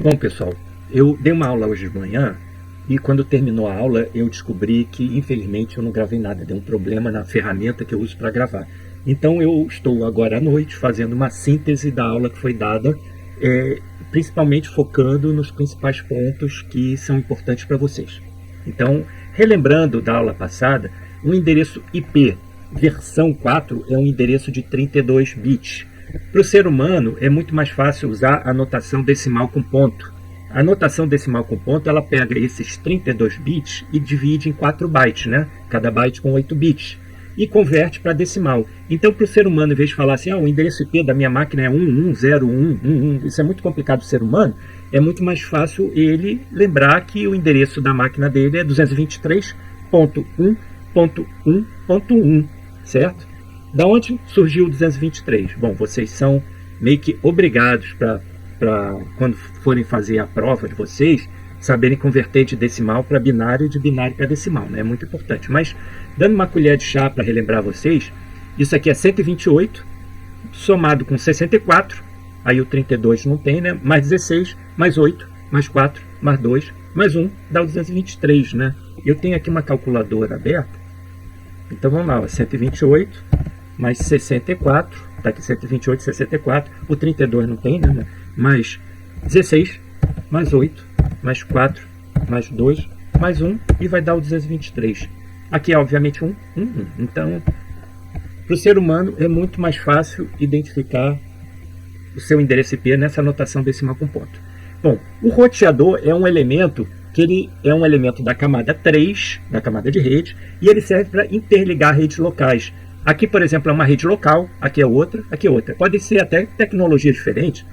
Bom, pessoal, eu dei uma aula hoje de manhã e quando terminou a aula eu descobri que, infelizmente, eu não gravei nada. Deu um problema na ferramenta que eu uso para gravar. Então eu estou agora à noite fazendo uma síntese da aula que foi dada, principalmente focando nos principais pontos que são importantes para vocês. Então, relembrando da aula passada, o endereço IP versão 4 é um endereço de 32 bits. Para o ser humano é muito mais fácil usar a notação decimal com ponto. A notação decimal com ponto, ela pega esses 32 bits e divide em 4 bytes, né? Cada byte com 8 bits. E converte para decimal. Então, para o ser humano, em vez de falar assim, o endereço IP da minha máquina é 110111, isso é muito complicado para o ser humano, é muito mais fácil ele lembrar que o endereço da máquina dele é 223.1.1.1, certo? Da onde surgiu o 223? Bom, vocês são meio que obrigados para quando forem fazer a prova de vocês, saberem converter de decimal para binário e de binário para decimal, né? É muito importante. Mas, dando uma colher de chá para relembrar vocês, isso aqui é 128, somado com 64, aí o 32 não tem, né? Mais 16, mais 8, mais 4, mais 2, mais 1, dá o 223, né? Eu tenho aqui uma calculadora aberta, então vamos lá, 128 mais 64, está aqui 128, 64, o 32 não tem, né? Mais 16, mais 8, mais 4, mais 2, mais 1, e vai dar o 223. Aqui é obviamente 1. Então, para o ser humano é muito mais fácil identificar o seu endereço IP nessa notação decimal com ponto. Bom, o roteador é um elemento que ele é um elemento da camada 3, da camada de rede, e ele serve para interligar redes locais. Aqui, por exemplo, é uma rede local, aqui é outra, aqui é outra. Pode ser até tecnologia diferente.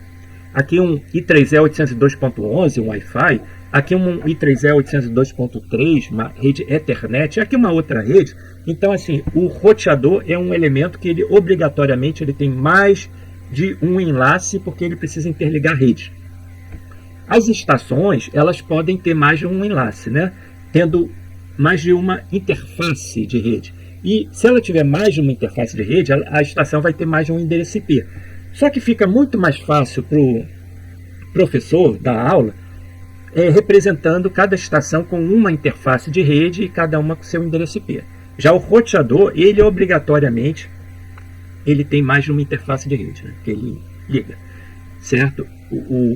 Aqui um I3E 802.11, um Wi-Fi. Aqui um I3E 802.3, uma rede Ethernet. Aqui uma outra rede. Então, assim, o roteador é um elemento que ele obrigatoriamente ele tem mais de um enlace, porque ele precisa interligar redes. As estações, elas podem ter mais de um enlace, né? Tendo mais de uma interface de rede. E se ela tiver mais de uma interface de rede, a estação vai ter mais de um endereço IP. Só que fica muito mais fácil para o professor da aula representando cada estação com uma interface de rede e cada uma com seu endereço IP. Já o roteador, ele obrigatoriamente ele tem mais de uma interface de rede, né, que ele liga, certo?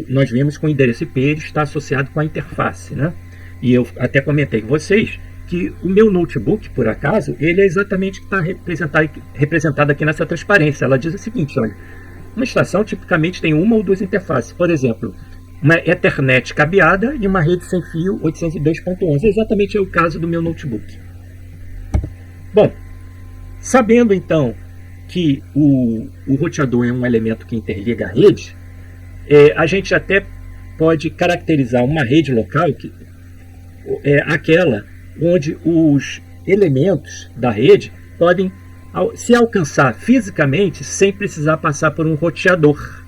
Nós vimos que o endereço IP ele está associado com a interface, né? E eu até comentei com vocês que o meu notebook, por acaso, ele é exatamente o que está representado aqui nessa transparência. Ela diz o seguinte, olha, uma estação tipicamente tem uma ou duas interfaces. Por exemplo, uma Ethernet cabeada e uma rede sem fio 802.11. Exatamente é o caso do meu notebook. Bom, sabendo então que o roteador é um elemento que interliga a rede, a gente até pode caracterizar uma rede local, que é aquela onde os elementos da rede podem se alcançar fisicamente sem precisar passar por um roteador.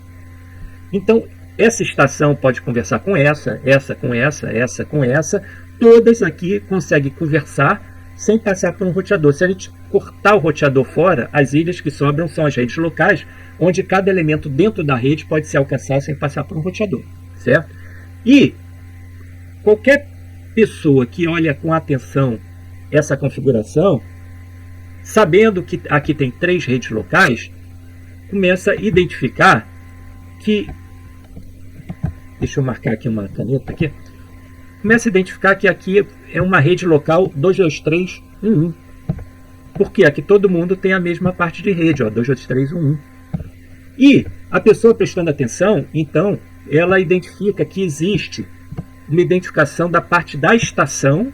Então, essa estação pode conversar com essa com essa com essa. Todas aqui conseguem conversar sem passar por um roteador. Se a gente cortar o roteador fora, as ilhas que sobram são as redes locais, onde cada elemento dentro da rede pode se alcançar sem passar por um roteador, certo? E qualquer pessoa que olha com atenção essa configuração, sabendo que aqui tem 3 redes locais, começa a identificar que, deixa eu marcar aqui uma caneta aqui, começa a identificar que aqui é uma rede local 223.1.1, porque aqui todo mundo tem a mesma parte de rede, 223.1.1. E a pessoa prestando atenção, então, ela identifica que existe uma identificação da parte da estação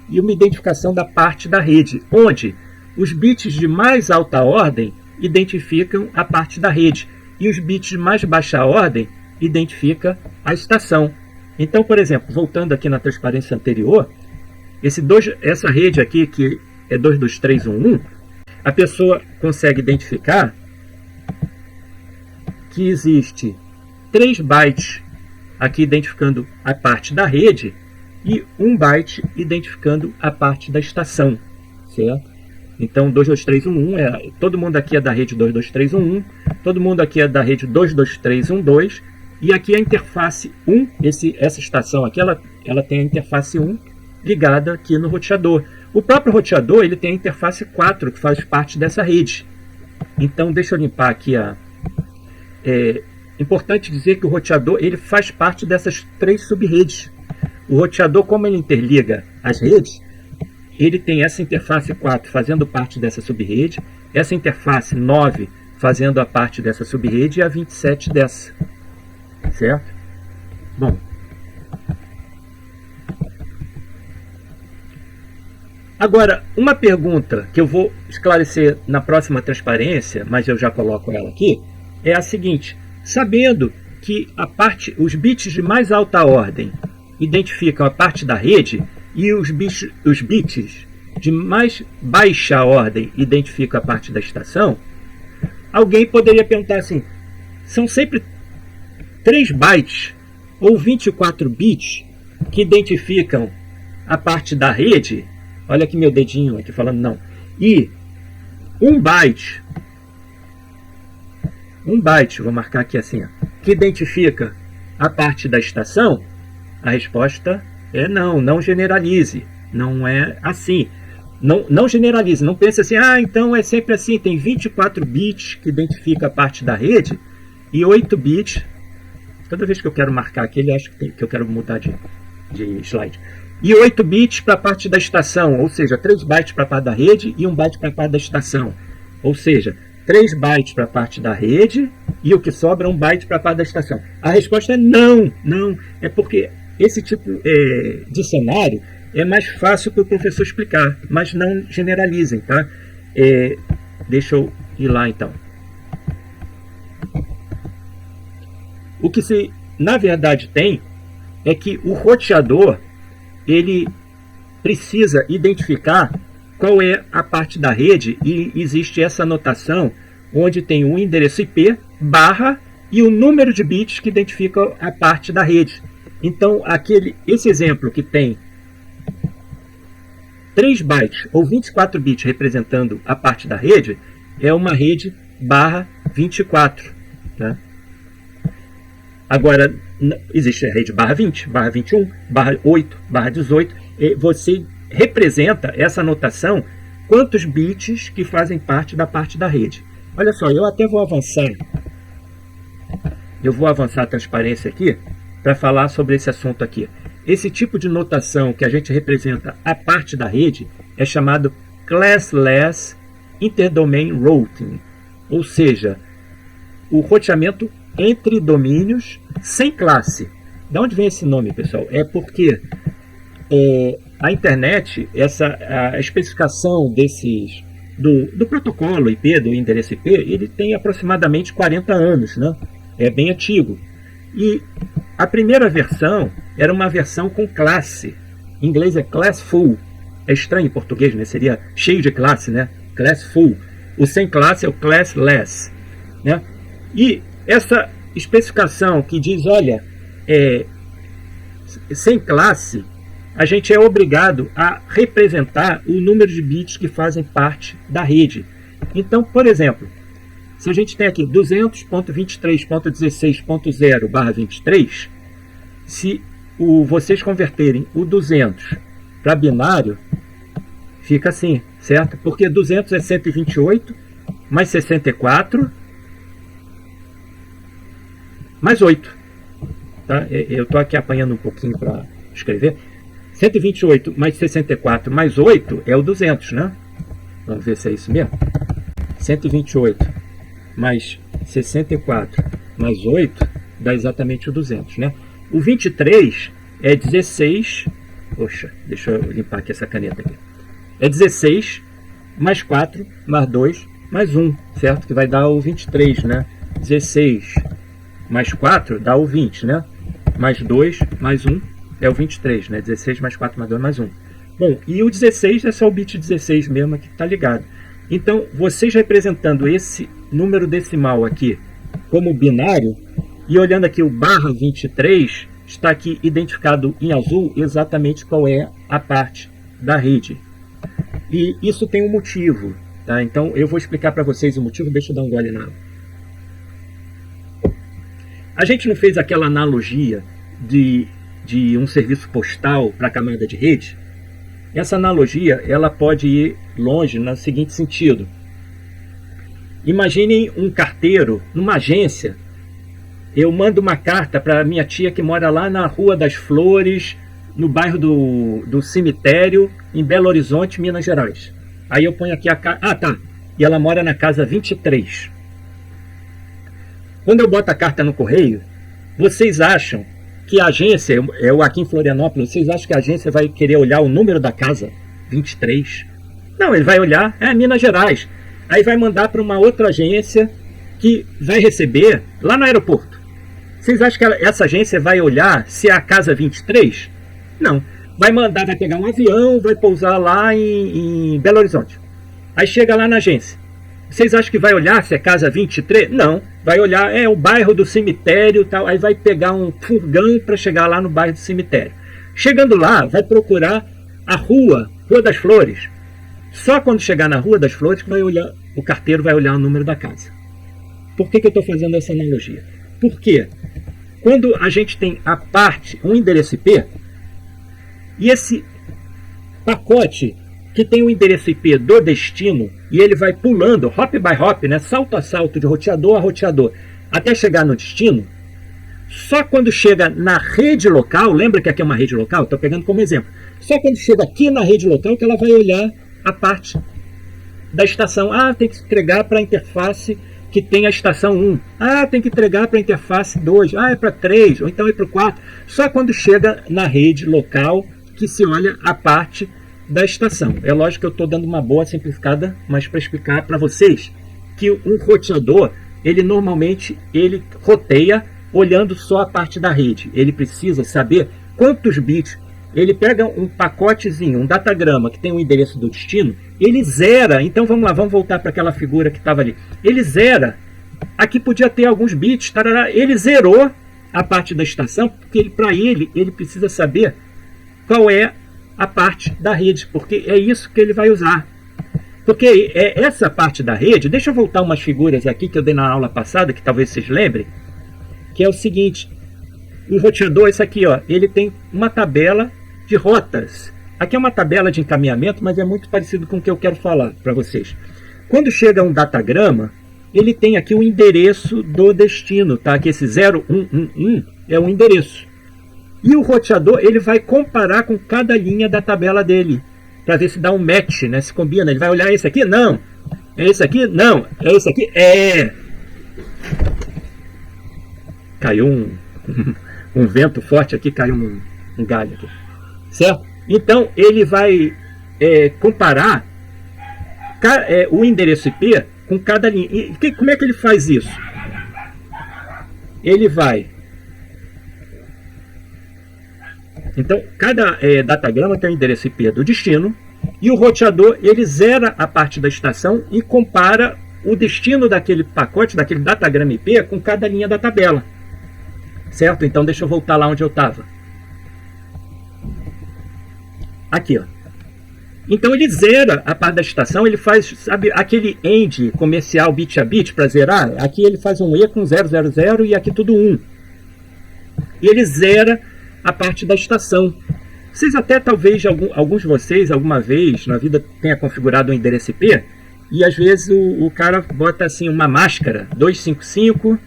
e uma identificação da parte da rede, onde os bits de mais alta ordem identificam a parte da rede e os bits de mais baixa ordem identificam a estação. Então, por exemplo, voltando aqui na transparência anterior, essa rede aqui, que é 223.1.1, a pessoa consegue identificar que existe 3 bytes aqui identificando a parte da rede e 1 byte identificando a parte da estação, certo? Então 223.1.1 todo mundo aqui é da rede 223.1.1, todo mundo aqui é da rede 223.1.2 E aqui a interface 1, essa estação aqui, ela tem a interface 1 ligada aqui no roteador. O próprio roteador, ele tem a interface 4, que faz parte dessa rede. Então, deixa eu limpar aqui É importante dizer que o roteador, ele faz parte dessas 3 sub-redes. O roteador, como ele interliga as redes, ele tem essa interface 4 fazendo parte dessa sub-rede, essa interface 9 fazendo a parte dessa sub-rede e a 27 dessa. Certo? Bom. Agora, uma pergunta que eu vou esclarecer na próxima transparência, mas eu já coloco ela aqui, é a seguinte: sabendo que os bits de mais alta ordem identificam a parte da rede e os bits de mais baixa ordem identificam a parte da estação, alguém poderia perguntar assim: são sempre 3 bytes ou 24 bits que identificam a parte da rede? Olha aqui meu dedinho aqui falando não. E 1 byte, vou marcar aqui assim, ó, que identifica a parte da estação? A resposta é não, não generalize. Não é assim. Não generalize, não pense assim, então é sempre assim, tem 24 bits que identifica a parte da rede e 8 bits. Toda vez que eu quero marcar aqui, ele acha que eu quero mudar de slide. E 8 bits para a parte da estação, ou seja, 3 bytes para a parte da rede e 1 byte para a parte da estação. Ou seja, 3 bytes para a parte da rede e o que sobra 1 byte para a parte da estação. A resposta é não, não. É porque esse tipo de cenário é mais fácil para o professor explicar, mas não generalizem, tá? Deixa eu ir lá então. O que se, na verdade, tem é que o roteador, ele precisa identificar qual é a parte da rede e existe essa anotação onde tem o endereço IP, barra e o número de bits que identifica a parte da rede. Então, esse exemplo que tem 3 bytes ou 24 bits representando a parte da rede é uma rede barra 24. Tá? Agora, existe a rede barra 20, barra 21, barra 8, barra 18. E você representa essa anotação quantos bits que fazem parte da rede. Olha só, eu até vou avançar. Eu vou avançar a transparência aqui para falar sobre esse assunto aqui. Esse tipo de notação que a gente representa a parte da rede é chamado Classless Interdomain Routing, ou seja, o roteamento entre domínios sem classe. De onde vem esse nome, pessoal? É porque a internet, a especificação do protocolo IP, do endereço IP, ele tem aproximadamente 40 anos, né? É bem antigo. E a primeira versão era uma versão com classe. Em inglês é classful. É estranho em português, né? Seria cheio de classe, né? Classful. O sem classe é o classless, né? E essa especificação que diz, olha, sem classe, a gente é obrigado a representar o número de bits que fazem parte da rede. Então, por exemplo, se a gente tem aqui 200.23.16.0/23, se vocês converterem o 200 para binário, fica assim, certo? Porque 200 é 128 mais 64 mais 8. Tá? Eu estou aqui apanhando um pouquinho para escrever. 128 mais 64 mais 8 é o 200, né? Vamos ver se é isso mesmo. 128 mais 64 mais 8 dá exatamente o 200, né? O 23 é 16... Poxa, deixa eu limpar aqui essa caneta aqui. É 16 mais 4 mais 2 mais 1, certo? Que vai dar o 23, né? 16 mais 4 dá o 20, né? Mais 2 mais 1 é o 23, né? 16 mais 4 mais 2 mais 1. Bom, e o 16 é só o bit 16 mesmo que está ligado. Então, vocês representando esse número decimal aqui como binário, e olhando aqui o barra 23, está aqui identificado em azul exatamente qual é a parte da rede. E isso tem um motivo, tá? Então, eu vou explicar para vocês o motivo. Deixa eu dar um gole na água. A gente não fez aquela analogia de um serviço postal para a camada de rede? Essa analogia ela pode ir longe no seguinte sentido. Imaginem um carteiro numa agência. Eu mando uma carta para minha tia que mora lá na Rua das Flores, no bairro do Cemitério, em Belo Horizonte, Minas Gerais. Aí eu ponho aqui a carta. Ah, tá. E ela mora na casa 23. Quando eu boto a carta no correio, vocês acham que a agência, eu aqui em Florianópolis, vocês acham que a agência vai querer olhar o número da casa 23? Não, ele vai olhar, Minas Gerais. Aí vai mandar para uma outra agência que vai receber lá no aeroporto. Vocês acham que essa agência vai olhar se é a casa 23? Não. Vai pegar um avião, vai pousar lá em Belo Horizonte. Aí chega lá na agência. Vocês acham que vai olhar se é casa 23? Não. Vai olhar, o bairro do cemitério, tal. Aí vai pegar um furgão para chegar lá no bairro do cemitério. Chegando lá, vai procurar a Rua das Flores. Só quando chegar na Rua das Flores que vai olhar, o carteiro vai olhar o número da casa. Por que eu estou fazendo essa analogia? Porque quando a gente tem um endereço IP, e esse pacote que tem o endereço IP do destino, e ele vai pulando, hop by hop, né, salto a salto, de roteador a roteador, até chegar no destino, só quando chega na rede local, lembra que aqui é uma rede local? Estou pegando como exemplo. Só quando chega aqui na rede local que ela vai olhar a parte da estação. Tem que entregar para a interface que tem a estação 1. Tem que entregar para a interface 2. É para 3, ou então é para o 4. Só quando chega na rede local que se olha a parte da estação. É lógico que eu estou dando uma boa simplificada, mas para explicar para vocês que um roteador, ele normalmente roteia olhando só a parte da rede. Ele precisa saber quantos bits. Ele pega um pacotezinho, um datagrama que tem o endereço do destino, ele zera. Então vamos lá, vamos voltar para aquela figura que estava ali. Ele zera. Aqui podia ter alguns bits, tarará. Ele zerou a parte da estação, porque para ele precisa saber qual é a parte da rede, porque é isso que ele vai usar. Porque essa parte da rede, deixa eu voltar umas figuras aqui que eu dei na aula passada, que talvez vocês lembrem, que é o seguinte, o roteador, esse aqui, ele tem uma tabela de rotas. Aqui é uma tabela de encaminhamento, mas é muito parecido com o que eu quero falar para vocês. Quando chega um datagrama, ele tem aqui o endereço do destino, tá? Que esse 0111 é o endereço. E o roteador, ele vai comparar com cada linha da tabela dele, para ver se dá um match, né? Se combina. Ele vai olhar esse aqui? Não. É esse aqui? Não. É esse aqui? Caiu um vento forte aqui, caiu um galho aqui. Certo? Então, ele vai comparar o endereço IP com cada linha. E como é que ele faz isso? Ele vai... Então, cada datagrama tem o endereço IP do destino, e o roteador, ele zera a parte da estação e compara o destino daquele pacote, daquele datagrama IP, com cada linha da tabela. Certo? Então, deixa eu voltar lá onde eu estava. Aqui, ó. Então ele zera a parte da estação, ele faz, sabe, aquele end comercial bit a bit para zerar. Aqui ele faz um E com 000 e aqui tudo 1. E ele zera a parte da estação. Vocês até talvez, alguns de vocês, alguma vez na vida tenha configurado um endereço IP, e às vezes o cara bota assim uma máscara, 255...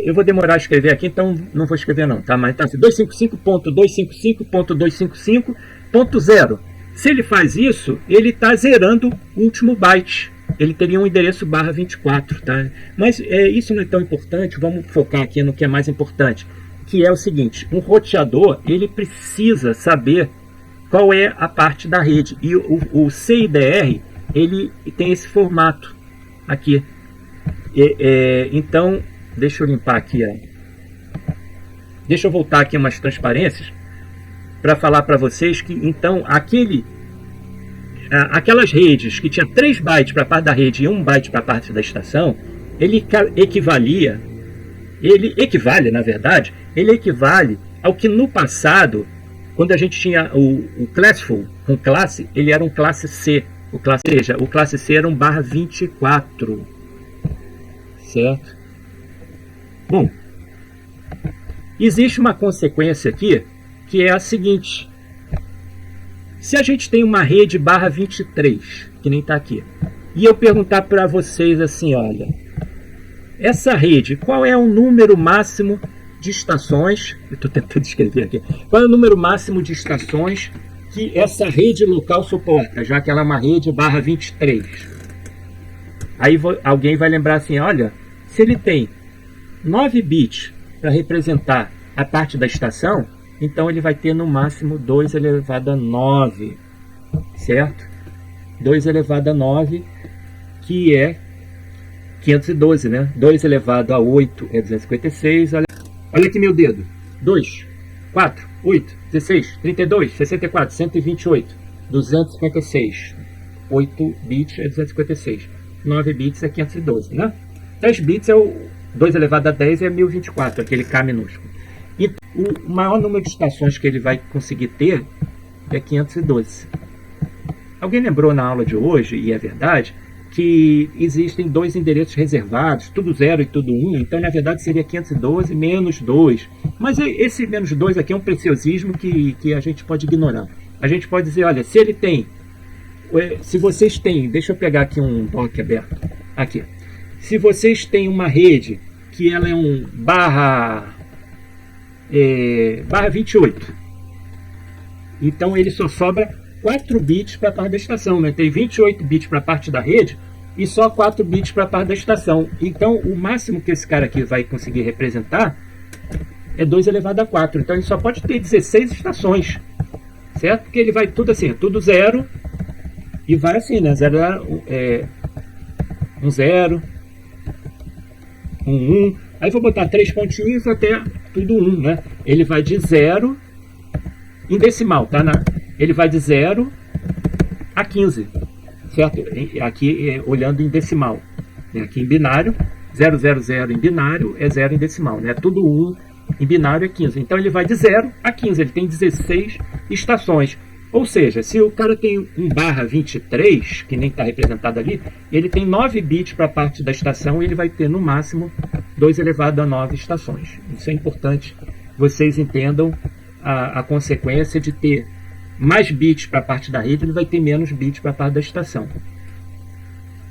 eu vou demorar a escrever aqui, então não vou escrever não, tá? Mas tá assim, 255.255.255.0. Se ele faz isso, ele está zerando o último byte. Ele teria um endereço /24, tá? Mas isso não é tão importante, vamos focar aqui no que é mais importante, que é o seguinte, um roteador, ele precisa saber qual é a parte da rede, e o CIDR, ele tem esse formato aqui. Então, deixa eu limpar aqui, deixa eu voltar aqui umas transparências para falar para vocês que, então, aquelas redes que tinha 3 bytes para a parte da rede e 1 byte para a parte da estação, ele equivale, na verdade, ele equivale ao que no passado, quando a gente tinha o Classful, com classe, ele era um classe C, ou seja, o classe C era um /24. certo? Bom, existe uma consequência aqui, que é a seguinte. Se a gente tem uma rede barra 23, que nem está aqui, e eu perguntar para vocês assim, olha, essa rede, qual é o número máximo de estações, eu estou tentando escrever aqui, qual é o número máximo de estações que essa rede local suporta, já que ela é uma rede barra 23. Aí alguém vai lembrar assim, olha, se ele tem 9 bits para representar a parte da estação, então ele vai ter no máximo 2 elevado a 9, certo? 2 elevado a 9, que é 512, né? 2 elevado a 8 é 256, olha aqui meu dedo, 2, 4, 8, 16, 32, 64, 128, 256, 8 bits é 256, 9 bits é 512, né? 10 bits é o 2 elevado a 10 é 1024, aquele K minúsculo. E o maior número de estações que ele vai conseguir ter é 512. Alguém lembrou na aula de hoje, e é verdade, que existem 2 endereços reservados, tudo 0 e tudo 1, então na verdade seria 512 menos 2. Mas esse menos 2 aqui é um preciosismo que a gente pode ignorar. A gente pode dizer, olha, se ele tem, se vocês têm, deixa eu pegar aqui um doc aberto, aqui. Se vocês têm uma rede que ela é um barra 28, então ele só sobra 4 bits para a parte da estação, né? Tem 28 bits para a parte da rede e só 4 bits para a parte da estação. Então o máximo que esse cara aqui vai conseguir representar é 2 elevado a 4. Então ele só pode ter 16 estações, certo? Porque ele vai tudo assim, tudo 0 e vai assim, né? 0 um 0, um 1. Aí vou botar 3 pontinhos até tudo 1, né? Ele vai de 0 em decimal, tá? Ele vai de 0 a 15, certo? Aqui olhando em decimal, né? Aqui em binário, 000 em binário é 0 em decimal, né? Tudo 1 em binário é 15. Então ele vai de 0 a 15, ele tem 16 estações. Ou seja, se o cara tem um barra 23, que nem está representado ali, ele tem 9 bits para a parte da estação e ele vai ter no máximo 2 elevado a 9 estações. Isso é importante, vocês entendam a consequência de ter mais bits para a parte da rede, ele vai ter menos bits para a parte da estação.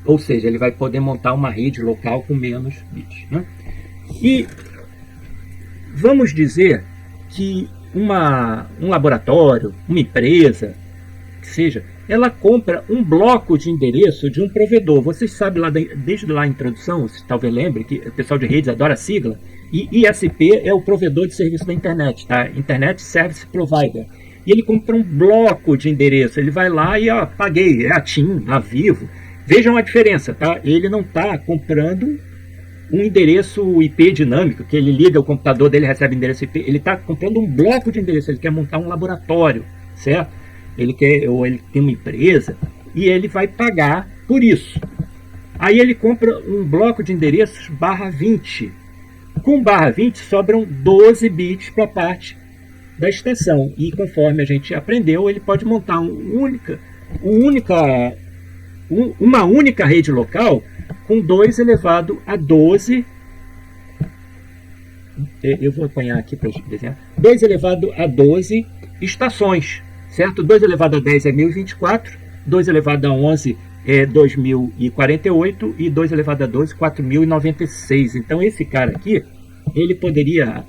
Ou seja, ele vai poder montar uma rede local com menos bits, né? E vamos dizer que um laboratório, uma empresa, que seja, ela compra um bloco de endereço de um provedor. Vocês sabem, desde lá a introdução, vocês talvez lembrem que o pessoal de redes adora a sigla, e ISP é o provedor de serviço da internet, tá? Internet Service Provider. E ele compra um bloco de endereço, ele vai lá e paguei, é a TIM, a Vivo. Vejam a diferença, tá? Ele não está comprando um endereço IP dinâmico, que ele liga o computador dele, recebe endereço IP, ele está comprando um bloco de endereço, ele quer montar um laboratório, certo? Ou ele tem uma empresa, e ele vai pagar por isso. Aí ele compra um bloco de endereços barra 20. Com barra 20 sobram 12 bits para a parte da estação, e conforme a gente aprendeu, ele pode montar uma única rede local com 2 elevado a 12, eu vou apanhar aqui para desenhar, 2 elevado a 12 estações, certo? 2 elevado a 10 é 1024, 2 elevado a 11 é 2048 e 2 elevado a 12 4096. Então esse cara aqui, ele poderia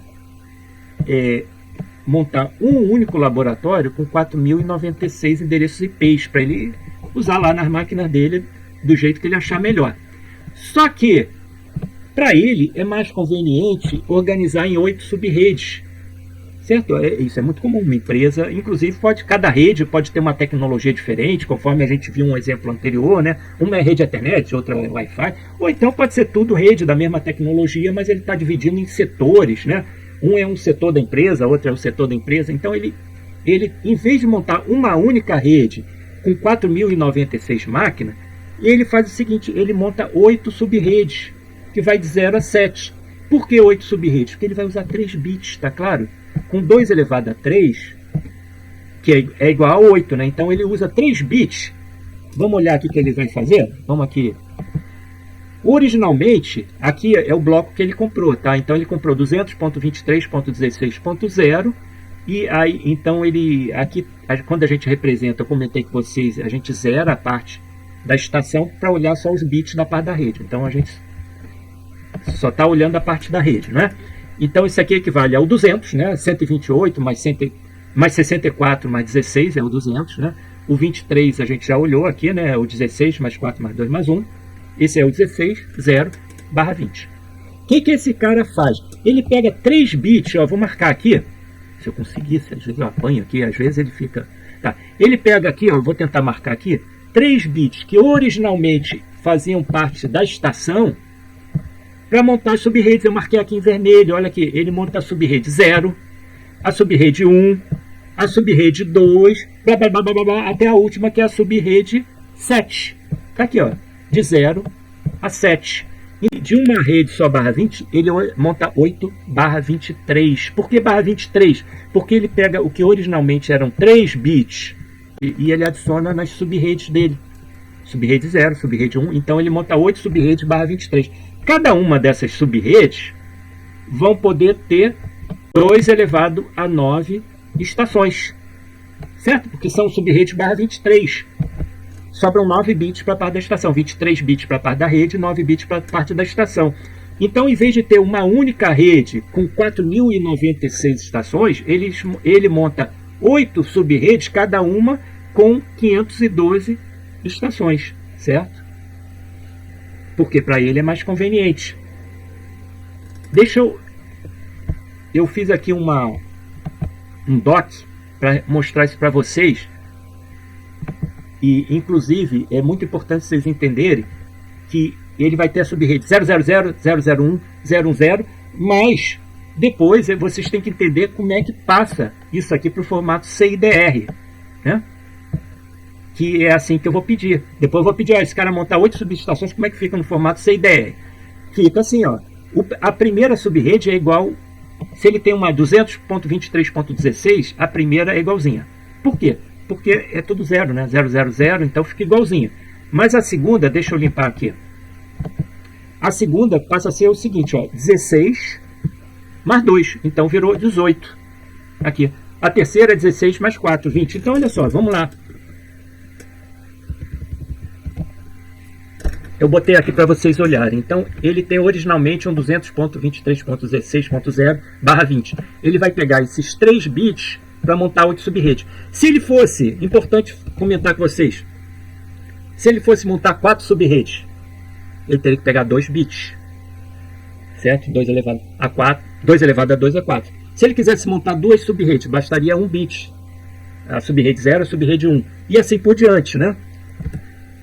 montar um único laboratório com 4096 endereços IPs para ele usar lá nas máquinas dele do jeito que ele achar melhor. Só que para ele é mais conveniente organizar em 8 sub-redes, certo? Isso é muito comum. Uma empresa, inclusive, cada rede pode ter uma tecnologia diferente, conforme a gente viu um exemplo anterior, né? Uma é rede Ethernet, outra é Wi-Fi, ou então pode ser tudo rede da mesma tecnologia, mas ele está dividindo em setores, né? Um é um setor da empresa, outro é o setor da empresa. Então ele em vez de montar uma única rede com 4096 máquinas, ele faz o seguinte, ele monta 8 sub-redes, que vai de 0 a 7. Por que 8 sub-redes? Porque ele vai usar 3 bits, tá claro? Com 2 elevado a 3, que é igual a 8, né? Então ele usa 3 bits. Vamos olhar aqui o que ele vai fazer? Vamos aqui. Originalmente, aqui é o bloco que ele comprou, tá? Então ele comprou 200.23.16.0 e aí, então ele, aqui, quando a gente representa, eu comentei com vocês, a gente zera a parte da estação para olhar só os bits da parte da rede. Então a gente só está olhando a parte da rede, né? Então isso aqui equivale ao 200, né? 128 mais 64 mais 16 é o 200, né? O 23 a gente já olhou aqui, né? O 16 mais 4 mais 2 mais 1. Esse é o 16, 0/20. O que esse cara faz? Ele pega 3 bits, ó, vou marcar aqui, se eu conseguir, às vezes eu apanho aqui, às vezes ele fica... Tá. Ele pega aqui, ó, vou tentar marcar aqui, 3 bits que originalmente faziam parte da estação para montar as subrede. Eu marquei aqui em vermelho, olha aqui, ele monta a subrede 0, a subrede 1, a subrede 2, blá, blá, blá, blá, blá, até a última que é a subrede 7. Tá aqui, ó. De 0 a 7. E de uma rede só /20, ele monta 8/23. Por que /23? Porque ele pega o que originalmente eram 3 bits e ele adiciona nas subrede dele. Subrede 0, subrede 1. Então ele monta 8 subredes /23. Cada uma dessas subredes vão poder ter 2 elevado a 9 estações. Certo? Porque são subredes /23. Sobram 9 bits para a parte da estação, 23 bits para a parte da rede, 9 bits para a parte da estação. Então, em vez de ter uma única rede com 4.096 estações, ele monta 8 sub-redes, cada uma com 512 estações, certo? Porque para ele é mais conveniente. Eu fiz aqui um doc para mostrar isso para vocês. E, inclusive, é muito importante vocês entenderem que ele vai ter a subrede 000, 001, 010, mas depois vocês têm que entender como é que passa isso aqui para o formato CIDR, né? Que é assim que eu vou pedir. Depois eu vou pedir, ó, esse cara montar 8 subestações, como é que fica no formato CIDR? Fica assim, ó. A primeira subrede é igual, se ele tem uma 200.23.16, a primeira é igualzinha. Por quê? Porque é tudo 0, né? 000, então fica igualzinho. Mas a segunda, deixa eu limpar aqui. A segunda passa a ser o seguinte, ó, 16 mais 2, então virou 18. Aqui. A terceira é 16 mais 4, 20. Então, olha só, vamos lá. Eu botei aqui para vocês olharem. Então, ele tem originalmente um 200.23.16.0/20. Ele vai pegar esses 3 bits para montar 8 subredes. Se ele fosse, importante comentar com vocês, se ele fosse montar 4 subredes, ele teria que pegar 2 bits, certo? 2 elevado a 4, 2 elevado a 2 é 4. Se ele quisesse montar 2 subredes, bastaria 1 bit, a subrede 0, a subrede 1, e assim por diante, né?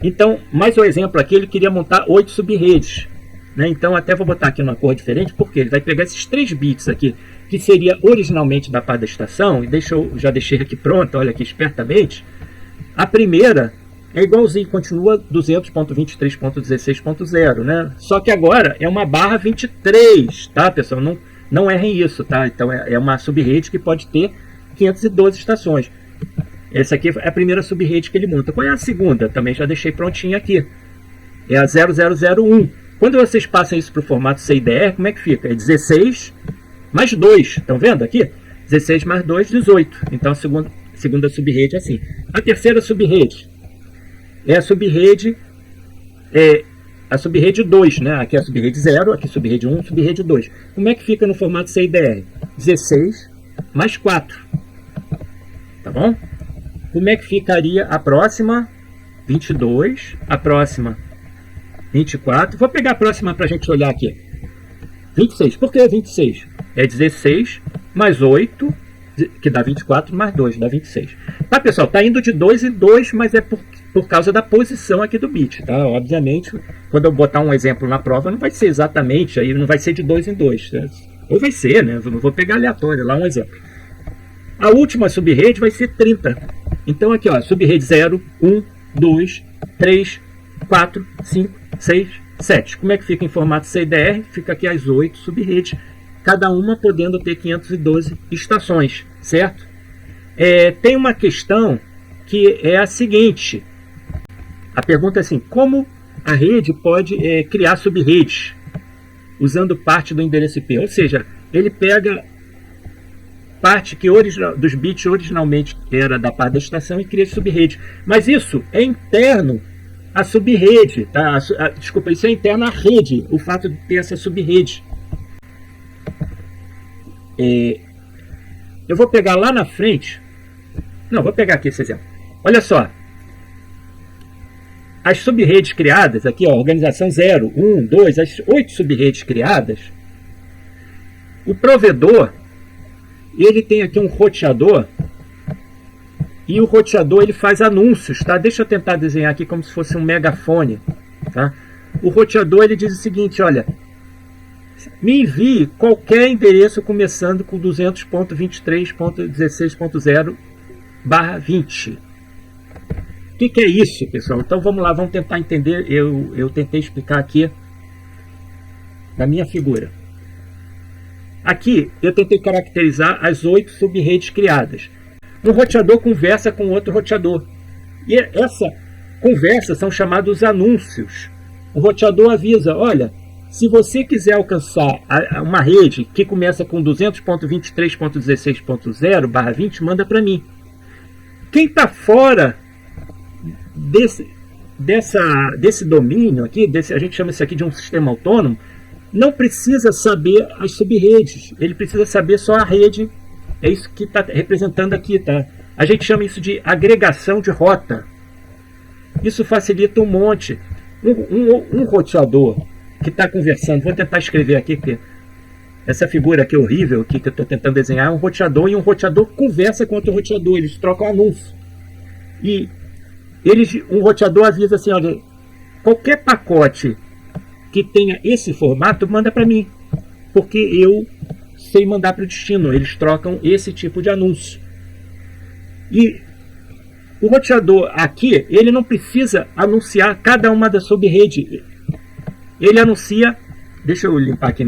Então, mais um exemplo aqui, ele queria montar 8 subredes, né? Então, até vou botar aqui numa cor diferente, porque ele vai pegar esses 3 bits aqui, que seria originalmente da parte da estação, e já deixei aqui pronto, olha aqui espertamente. A primeira é igualzinho, continua 200.23.16.0, né? Só que agora é uma /23, tá, pessoal? Não errem isso, tá? Então é uma subrede que pode ter 512 estações. Essa aqui é a primeira subrede que ele monta. Qual é a segunda? Também já deixei prontinha aqui. É a 0001. Quando vocês passam isso para o formato CIDR, como é que fica? É 16 mais 2. Estão vendo aqui? 16 mais 2, 18. Então a segunda subrede é assim. A terceira subrede é a subrede 2, né? Aqui é a subrede 0, aqui subrede 1, subrede 2. Como é que fica no formato CIDR? 16 mais 4. Tá bom? Como é que ficaria a próxima? 22. A próxima? 24. Vou pegar a próxima para a gente olhar aqui. 26. Por que 26? É 16 mais 8, que dá 24, mais 2, dá 26. Tá, pessoal? Tá indo de 2 em 2, mas é por causa da posição aqui do bit, tá? Obviamente, quando eu botar um exemplo na prova, não vai ser exatamente, aí não vai ser de 2 em 2. Né? Ou vai ser, né? Eu não vou pegar aleatório, lá um exemplo. A última subrede vai ser 30. Então aqui, ó, subrede 0, 1, 2, 3, 4, 5, 6, 7. Como é que fica em formato CIDR? Fica aqui as 8 subredes, cada uma podendo ter 512 estações, certo? Tem uma questão que é a seguinte. A pergunta é assim, como a rede pode criar subredes usando parte do endereço IP. Ou seja, ele pega parte que dos bits originalmente era da parte da estação e cria subrede. Mas isso é interno à subrede, tá? Desculpa, isso é interno à rede, o fato de ter essa subrede. Eu vou pegar lá na frente. Não, vou pegar aqui esse exemplo. Olha só. As subredes criadas, aqui, ó, organização 0, 1, 2, as 8 subredes criadas. O provedor, ele tem aqui um roteador. E o roteador, ele faz anúncios, tá? Deixa eu tentar desenhar aqui como se fosse um megafone, tá? O roteador, ele diz o seguinte, olha, me envie qualquer endereço começando com 200.23.16.0/20. O que é isso, pessoal? Então vamos lá, vamos tentar entender. Eu tentei explicar aqui na minha figura. Aqui eu tentei caracterizar as 8 subredes criadas. Um roteador conversa com outro roteador. E essa conversa são chamados anúncios. O roteador avisa, olha, se você quiser alcançar uma rede que começa com 200.23.16.0/20, manda para mim. Quem está fora desse domínio aqui, a gente chama isso aqui de um sistema autônomo, não precisa saber as subredes, ele precisa saber só a rede. É isso que está representando aqui, tá? A gente chama isso de agregação de rota. Isso facilita um monte. Um roteador que está conversando, vou tentar escrever aqui, porque essa figura aqui horrível aqui que eu estou tentando desenhar é um roteador, e um roteador conversa com outro roteador, eles trocam anúncio. E um roteador avisa assim, olha, qualquer pacote que tenha esse formato, manda para mim, porque eu sei mandar para o destino. Eles trocam esse tipo de anúncio. E o roteador aqui, ele não precisa anunciar cada uma das subredes. Ele anuncia, deixa eu limpar aqui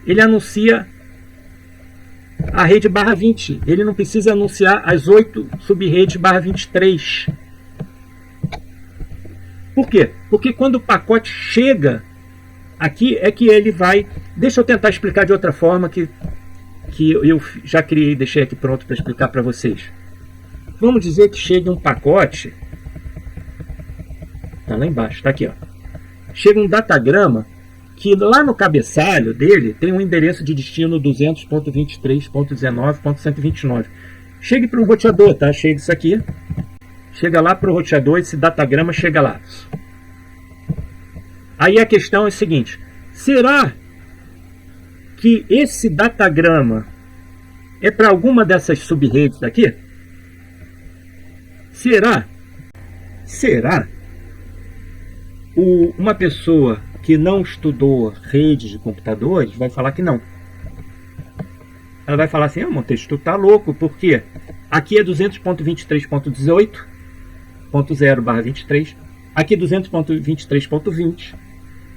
ele anuncia a rede /20. Ele não precisa anunciar as 8 subredes /23. Por quê? Porque quando o pacote chega aqui é que ele vai... Deixa eu tentar explicar de outra forma que eu já criei, deixei aqui pronto para explicar para vocês. Vamos dizer que chega um pacote... Está lá embaixo, está aqui, ó. Chega um datagrama que lá no cabeçalho dele tem um endereço de destino 200.23.19.129. Chegue para o roteador, tá? Chega isso aqui. Chega lá para o roteador, esse datagrama chega lá. Aí a questão é a seguinte: será que esse datagrama é para alguma dessas subredes aqui? Será? Uma pessoa que não estudou redes de computadores vai falar que não. Ela vai falar assim: Montes, tu tá louco, porque aqui é 200.23.18.0/23, aqui é 200.23.20,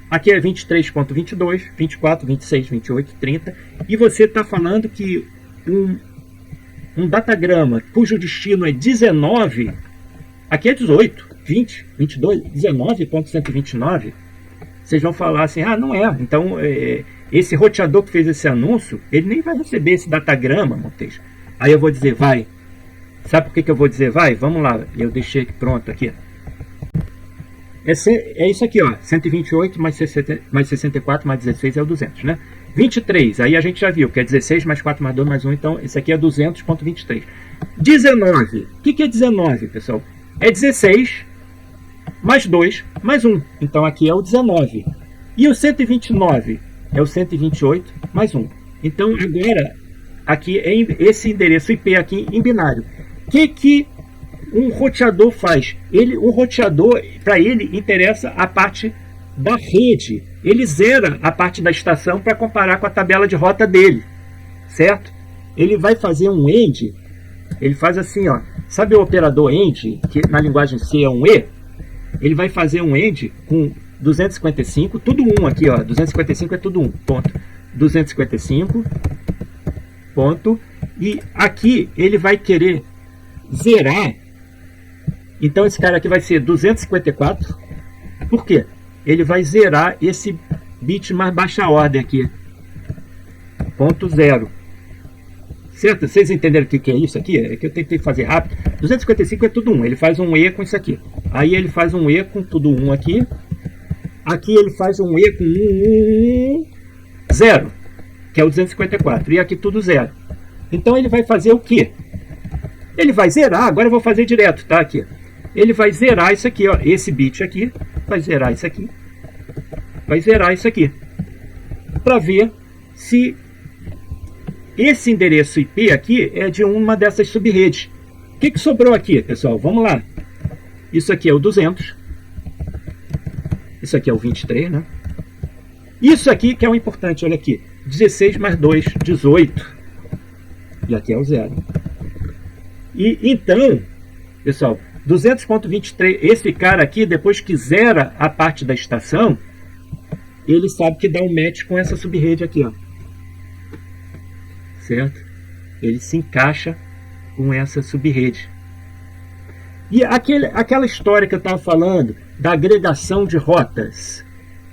aqui é 23.22, 24, 26, 28, 30, e você está falando que um datagrama cujo destino é 19, aqui é 18, 20, 22, 19.129, vocês vão falar assim: ah, não é. Então, esse roteador que fez esse anúncio, ele nem vai receber esse datagrama, Montes. Aí eu vou dizer, vai. Sabe por que eu vou dizer vai? Vamos lá, eu deixei aqui pronto aqui. É isso aqui, ó. 128 mais 64 mais 16 é o 200, né? 23, aí a gente já viu, que é 16 mais 4 mais 2 mais 1, então esse aqui é 200.23. 19, o que é 19, pessoal? É 16 mais 2 mais 1, então aqui é o 19. E o 129 é o 128 mais 1. Então agora, aqui é esse endereço IP aqui em binário. O que um roteador faz? Um roteador, para ele, interessa a parte da rede. Ele zera a parte da estação para comparar com a tabela de rota dele, certo? Ele vai fazer um AND, ele faz assim, ó. Sabe o operador AND, que na linguagem C é um E? Ele vai fazer um AND com 255, tudo 1 aqui, ó. 255 é tudo 1, ponto. 255, ponto. E aqui ele vai querer zerar. Então esse cara aqui vai ser 254, Por quê? Ele vai zerar esse bit mais baixa ordem aqui, ponto 0. Certo? Vocês entenderam o que é isso aqui? É que eu tentei fazer rápido. 255 é tudo 1. Ele faz um E com isso aqui. Aí ele faz um E com tudo 1 aqui. Aqui ele faz um E com 0, que é o 254. E aqui tudo 0. Então ele vai fazer o quê? Ele vai zerar. Agora eu vou fazer direto, tá? Aqui. Ele vai zerar isso aqui, ó. Esse bit aqui. Vai zerar isso aqui. Vai zerar isso aqui. Para ver se esse endereço IP aqui é de uma dessas subredes. O que sobrou aqui, pessoal? Vamos lá. Isso aqui é o 200. Isso aqui é o 23, né? Isso aqui que é o importante, olha aqui. 16 mais 2, 18. E aqui é o 0. E então, pessoal, 200.23, esse cara aqui, depois que zera a parte da estação, ele sabe que dá um match com essa subrede aqui, ó. Certo? Ele se encaixa com essa subrede. E aquela história que eu estava falando da agregação de rotas.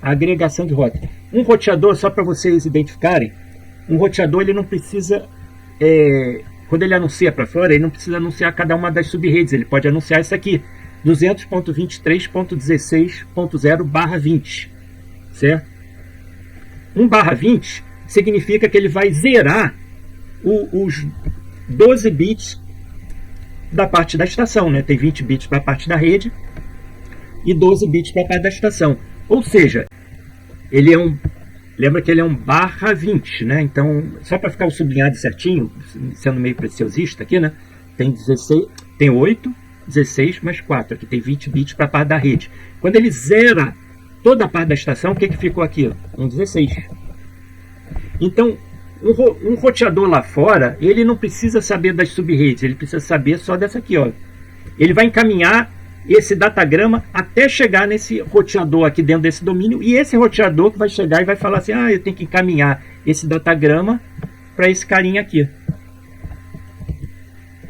A agregação de rotas. Um roteador, só para vocês identificarem, um roteador ele não precisa, quando ele anuncia para fora, ele não precisa anunciar cada uma das subredes. Ele pode anunciar isso aqui, 200.23.16.0/20. Certo? 1/20 significa que ele vai zerar os 12 bits da parte da estação, né? Tem 20 bits para a parte da rede e 12 bits para a parte da estação. Ou seja, ele é lembra que ele é um /20, né? Então, só para ficar o sublinhado certinho, sendo meio preciosista aqui, né? Tem 16, tem 8, 16 mais 4, aqui tem 20 bits para a parte da rede. Quando ele zera toda a parte da estação, o que ficou aqui? Um 16. Então, um roteador lá fora, ele não precisa saber das subredes, ele precisa saber só dessa aqui, ó. Ele vai encaminhar esse datagrama até chegar nesse roteador aqui dentro desse domínio, e esse roteador que vai chegar e vai falar assim, eu tenho que encaminhar esse datagrama para esse carinha aqui.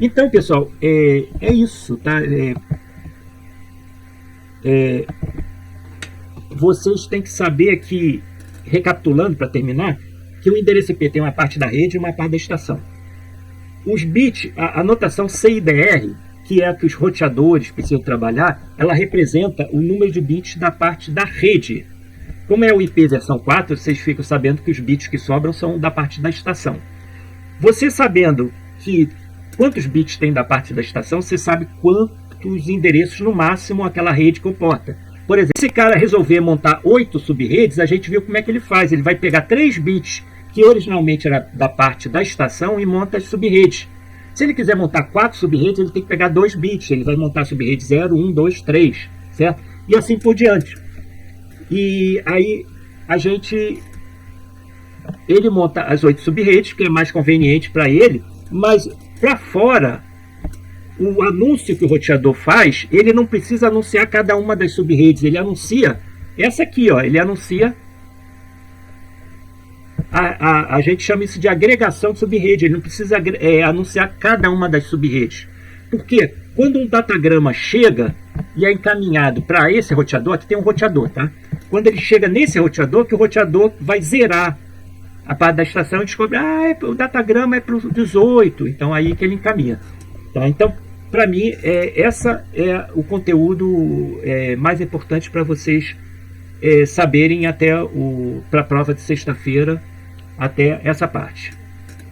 Então, pessoal, é isso, tá? Vocês têm que saber que, recapitulando para terminar, que o endereço IP tem uma parte da rede e uma parte da estação. Os bits, a notação CIDR, que é a que os roteadores precisam trabalhar, ela representa o número de bits da parte da rede. Como é o IP versão 4, vocês ficam sabendo que os bits que sobram são da parte da estação. Você sabendo que quantos bits tem da parte da estação, você sabe quantos endereços no máximo aquela rede comporta. Por exemplo, se esse cara resolver montar 8 subredes, a gente viu como é que ele faz. Ele vai pegar 3 bits que originalmente era da parte da estação e monta as subredes. Se ele quiser montar 4 subredes, ele tem que pegar 2 bits. Ele vai montar a subrede 0, 1, 2, 3, certo? E assim por diante. E aí ele monta as 8 subredes, que é mais conveniente para ele, mas para fora, o anúncio que o roteador faz, ele não precisa anunciar cada uma das subredes, ele anuncia essa aqui, ó, ele anuncia a gente chama isso de agregação de subrede, ele não precisa anunciar cada uma das subredes. Porque quando um datagrama chega e é encaminhado para esse roteador, aqui tem um roteador, tá? Quando ele chega nesse roteador, que o roteador vai zerar a parte da estação e descobre, o datagrama é para o 18, então aí que ele encaminha. Tá? Então, para mim, essa é o conteúdo mais importante para vocês saberem até para a prova de sexta-feira, até essa parte.